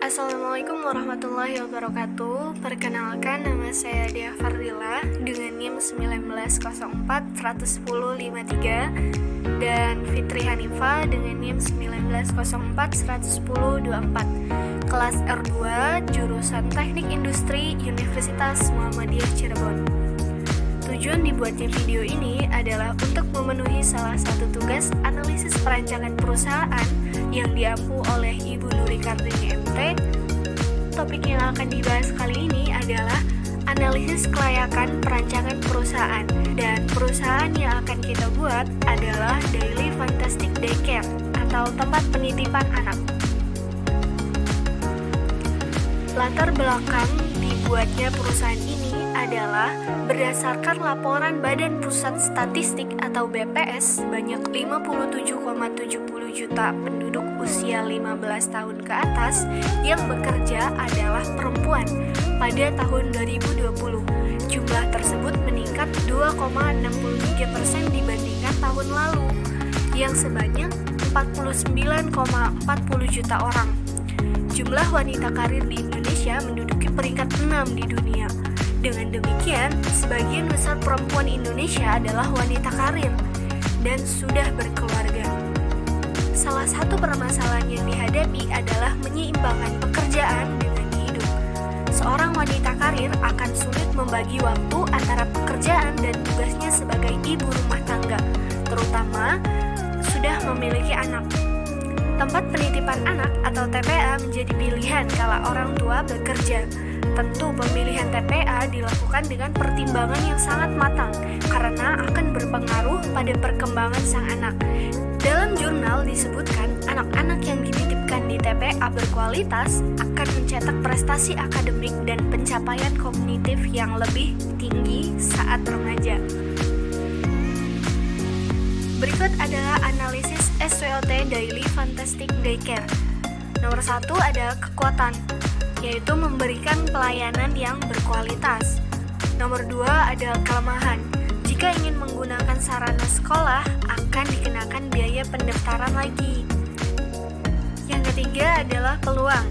Assalamualaikum warahmatullahi wabarakatuh. Perkenalkan, nama saya Dia Fardila dengan NIM 1904-110-53 dan Fitri Hanifa dengan NIM 1904-110-24, kelas R2, jurusan Teknik Industri, Universitas Muhammadiyah Cirebon. Tujuan dibuatnya video ini adalah untuk memenuhi salah satu tugas analisis perancangan perusahaan yang diampu oleh Ibu Nuri Kartini MT. Topik yang akan dibahas kali ini adalah analisis kelayakan perancangan perusahaan, dan perusahaan yang akan kita buat adalah Daily Fantastic Daycare atau tempat penitipan anak. Latar belakang dibuatnya perusahaan ini adalah berdasarkan laporan Badan Pusat Statistik atau BPS, sebanyak 57,70 juta penduduk usia 15 tahun ke atas yang bekerja adalah perempuan pada tahun 2020. Jumlah tersebut meningkat 2,63% dibandingkan tahun lalu yang sebanyak 49,40 juta orang. Jumlah wanita karir di Indonesia menduduki peringkat 6 di dunia. Dengan demikian, sebagian besar perempuan Indonesia adalah wanita karir dan sudah berkeluarga. Salah satu permasalahan yang dihadapi adalah menyeimbangkan pekerjaan dengan hidup. Seorang wanita karir akan sulit membagi waktu antara pekerjaan dan tugasnya sebagai ibu rumah tangga, terutama sudah memiliki anak. Tempat penitipan anak atau TPA menjadi pilihan kala orang tua bekerja. Tentu pemilihan TPA dilakukan dengan pertimbangan yang sangat matang karena akan berpengaruh pada perkembangan sang anak. Dalam jurnal disebutkan anak-anak yang dititipkan di TPA berkualitas akan mencetak prestasi akademik dan pencapaian kognitif yang lebih tinggi saat remaja. Berikut adalah analisis SWOT Daily Fantastic Daycare. Nomor 1 ada kekuatan, yaitu memberikan pelayanan yang berkualitas. Nomor 2 ada kelemahan. Jika ingin menggunakan sarana sekolah, akan dikenakan biaya pendaftaran lagi. Yang ketiga adalah peluang.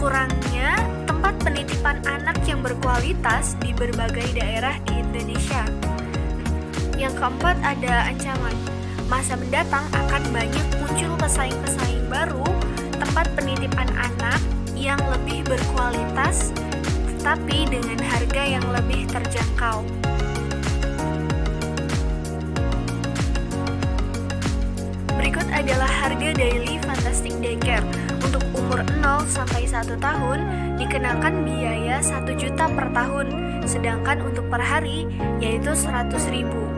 Kurangnya tempat penitipan anak yang berkualitas di berbagai daerah di Indonesia. Yang keempat ada ancaman. Masa mendatang akan banyak muncul pesaing-pesaing baru, tempat penitipan anak yang lebih berkualitas, tetapi dengan harga yang lebih terjangkau. Berikut adalah harga Daily Fantastic Daycare. Untuk umur 0 sampai 1 tahun dikenakan biaya 1 juta per tahun, sedangkan untuk per hari yaitu 100.000.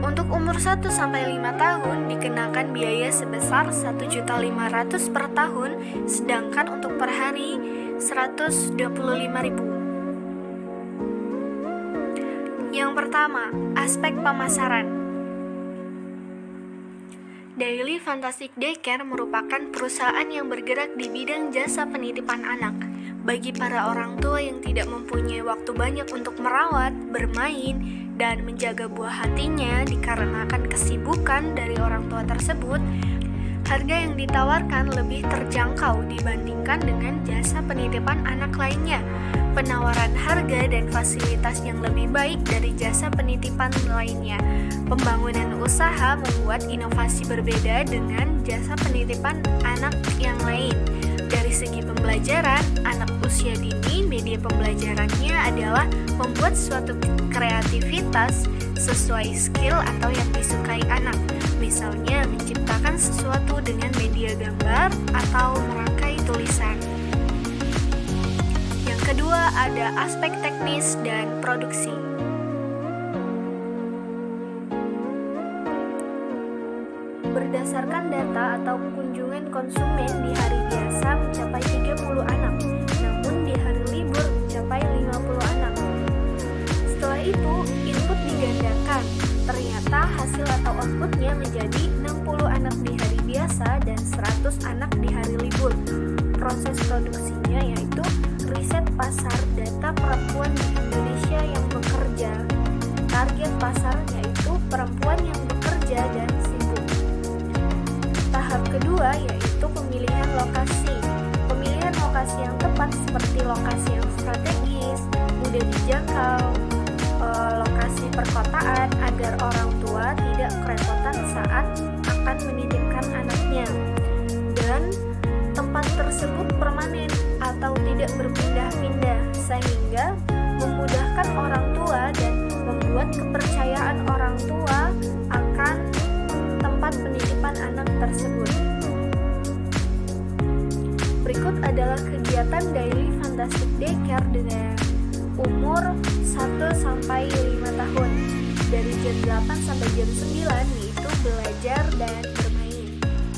Untuk umur 1 sampai 5 tahun dikenakan biaya sebesar 1.500.000 per tahun, sedangkan untuk per hari 125.000. Yang pertama, aspek pemasaran. Daily Fantastic Daycare merupakan perusahaan yang bergerak di bidang jasa penitipan anak. Bagi para orang tua yang tidak mempunyai waktu banyak untuk merawat, bermain, dan menjaga buah hatinya dikarenakan kesibukan dari orang tua tersebut, harga yang ditawarkan lebih terjangkau dibandingkan dengan jasa penitipan anak lainnya. Penawaran harga dan fasilitas yang lebih baik dari jasa penitipan lainnya. Pembangunan usaha membuat inovasi berbeda dengan jasa penitipan anak yang lain. Dari segi pembelajaran, anak usia dini media pembelajarannya adalah membuat suatu kreativitas sesuai skill atau yang disukai anak. Misalnya menciptakan sesuatu dengan media gambar atau merangkai tulisan. Yang kedua ada aspek teknis dan produksi. Berdasarkan data atau kunjungan konsumen di hari biasa mencapai 30 anak, namun di hari libur mencapai 50 anak. Setelah itu, input digandakan. Ternyata hasil atau outputnya menjadi 60 anak di hari biasa dan 100 anak di hari libur. Proses produksinya yaitu riset pasar data perempuan di Indonesia yang bekerja. Target pasar yaitu perempuan yang bekerja dan sibuk. Tahap kedua yaitu pemilihan lokasi. Pemilihan lokasi yang tepat seperti lokasi yang strategis, mudah dijangkau, lokasi perkotaan agar orang tua tidak kerepotan saat akan menitipkan anaknya. Dan tempat tersebut permanen atau tidak berpindah-pindah sehingga memudahkan orang tua dan membuat kepercayaan orang tua akan tempat penitipan anak tersebut. Berikut adalah kegiatan daily fantastic daycare dengan umur 1-5 tahun dari jam 8 sampai jam 9, yaitu belajar dan bermain.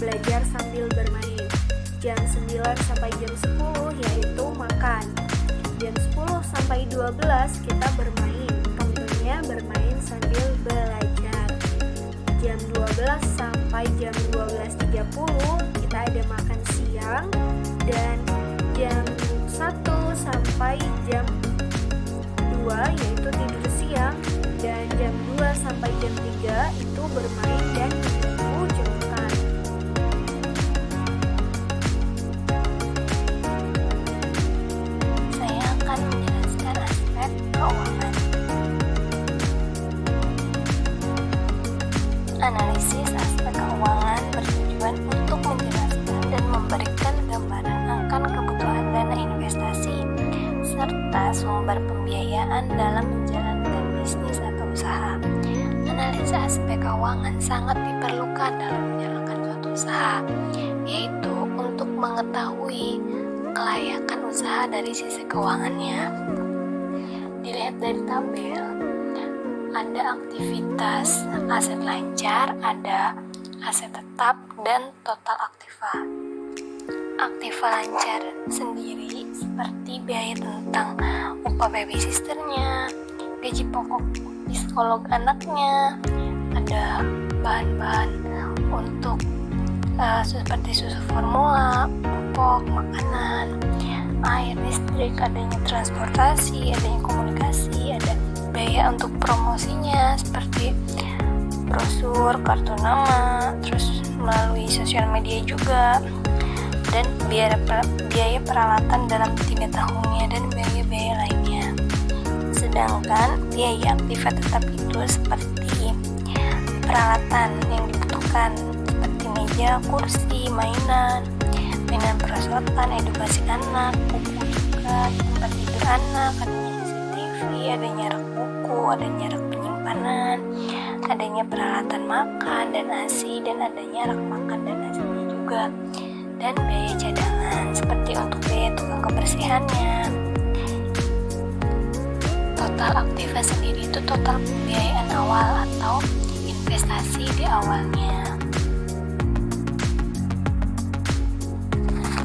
Belajar sambil bermain. Jam 9 sampai jam 10 yaitu makan. Jam 10 sampai 12 kita bermain. Tentunya bermain sambil belajar. Jam 12 sampai jam 12.30 kita ada makan siang, dan jam 1 sampai jam 2 yaitu tidur siang, dan jam 2 sampai jam 3 itu bermain dan menunggu jemputan. Saya akan menjelaskan aspek keuangan. Analisis aspek keuangan bertujuan untuk menjelaskan dan memberikan gambaran akan kebutuhan dana investasi serta sumber pembiayaan dalam menjalankan bisnis atau usaha. Analisa aspek keuangan sangat diperlukan dalam menjalankan suatu usaha, yaitu untuk mengetahui kelayakan usaha dari sisi keuangannya. Dilihat dari tabel, ada aktivitas aset lancar, ada aset tetap, dan total aktiva. Aktiva lancar sendiri seperti biaya tentang upah babysisternya, gaji pokok psikolog anaknya, ada bahan-bahan untuk seperti susu formula, pupuk, makanan, air, listrik, adanya transportasi, adanya komunikasi, ada biaya untuk promosinya seperti brosur, kartu nama, terus melalui sosial media juga, dan biaya peralatan dalam 3 tahunnya, dan biaya-biaya lainnya. Sedangkan biaya aktiva tetap itu seperti peralatan yang dibutuhkan seperti meja, kursi, mainan perosotan, edukasi anak, buku juga, tempat tidur anak, adanya CCTV, adanya rak buku, adanya rak penyimpanan, adanya peralatan makan dan ASI, dan adanya rak makan dan ASI juga, dan biaya cadangan seperti untuk biaya tukang kebersihannya. Total aktiva sendiri itu total pembiayaan awal atau investasi di awalnya.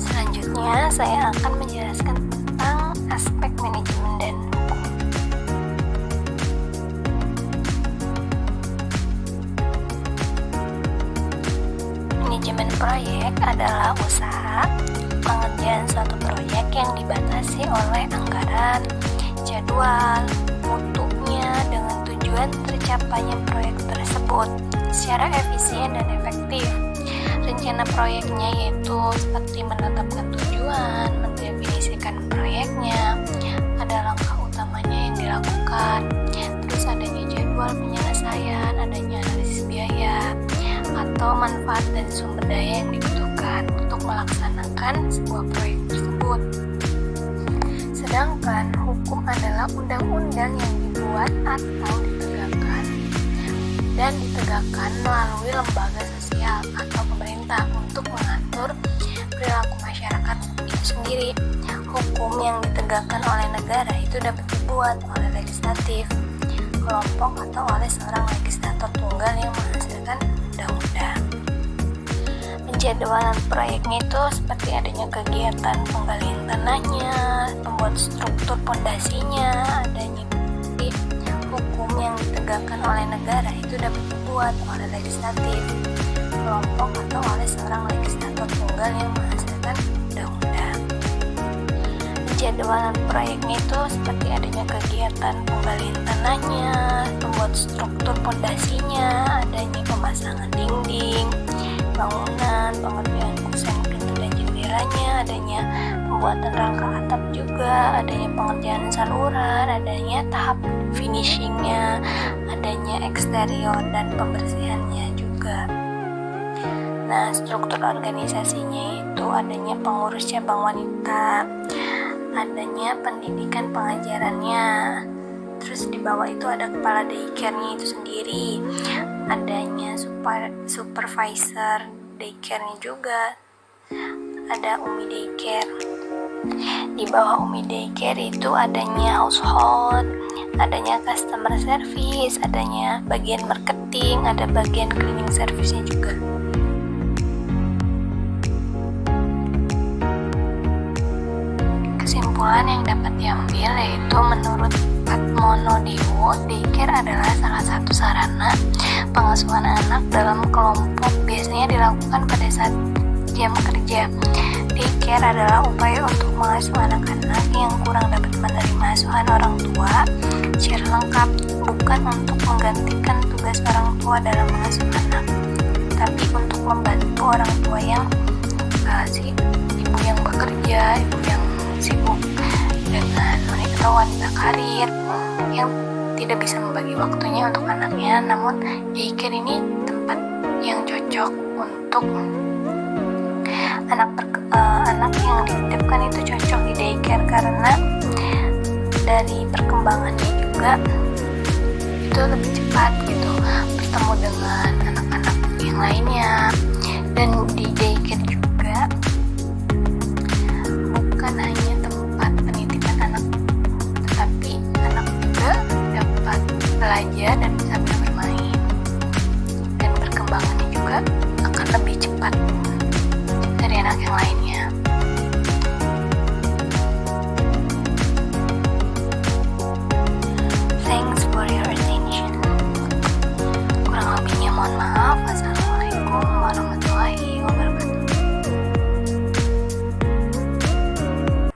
Selanjutnya saya akan menjelaskan tentang aspek manajemen dan hukum. Manajemen proyek adalah usaha pengerjaan suatu proyek yang dibatasi oleh anggaran, jadwal, mutunya dengan tujuan tercapainya proyek tersebut secara efisien dan efektif. Rencana proyeknya yaitu seperti menetapkan tujuan, mendefinisikan proyeknya, ada langkah utamanya yang dilakukan, terus adanya jadwal penyelesaian, adanya analisis biaya atau manfaat dan sumber daya yang dibutuhkan untuk melaksanakan sebuah proyek tersebut. Sedangkan hukum adalah undang-undang yang dibuat atau ditegakkan melalui lembaga sosial atau pemerintah untuk mengatur perilaku masyarakat itu sendiri. Hukum yang ditegakkan oleh negara itu dapat dibuat oleh legislatif, kelompok, atau oleh seorang legislator tunggal yang menghasilkan undang-undang. Penjadwalan proyeknya itu seperti adanya kegiatan penggalian tanahnya, pembuat struktur pondasinya, adanya hukum yang ditegakkan oleh negara itu dapat dibuat oleh legislatif, kelompok, atau oleh seorang legislator tunggal yang menghasilkan undang-undang. Penjadwalan proyeknya itu seperti adanya kegiatan penggalian tanahnya, pembuat struktur pondasinya, adanya pemasangan dinding, bangunan, pengerjaan kusen pintu dan jendelanya, adanya pembuatan rangka atap juga, adanya pengerjaan saluran, adanya tahap finishingnya, adanya eksterior dan pembersihannya juga. Nah, struktur organisasinya itu adanya pengurus cabang wanita, adanya pendidikan pengajarannya, terus di bawah itu ada kepala daycare-nya itu sendiri, adanya supervisor daycare-nya juga, ada Umi Daycare. Di bawah Umi Daycare itu adanya household, adanya customer service, adanya bagian marketing, ada bagian cleaning service-nya juga. Kesimpulan yang dapat diambil yaitu menurut Patmono Dewo, daycare adalah salah satu sarana pengasuhan anak dalam kelompok, biasanya dilakukan pada saat jam kerja. Daycare adalah upaya untuk mengasuh anak-anak yang kurang dapat menerima asuhan orang tua secara lengkap, bukan untuk menggantikan tugas orang tua dalam mengasuh anak, tapi untuk membantu orang tua yang si ibu yang bekerja, ibu yang sibuk dengan wanita karir yang tidak bisa membagi waktunya untuk anaknya. Namun daycare ini tempat yang cocok untuk anak yang dititipkan, itu cocok di daycare karena dari perkembangannya juga itu lebih cepat gitu, bertemu dengan anak-anak yang lainnya. Dan di daycare juga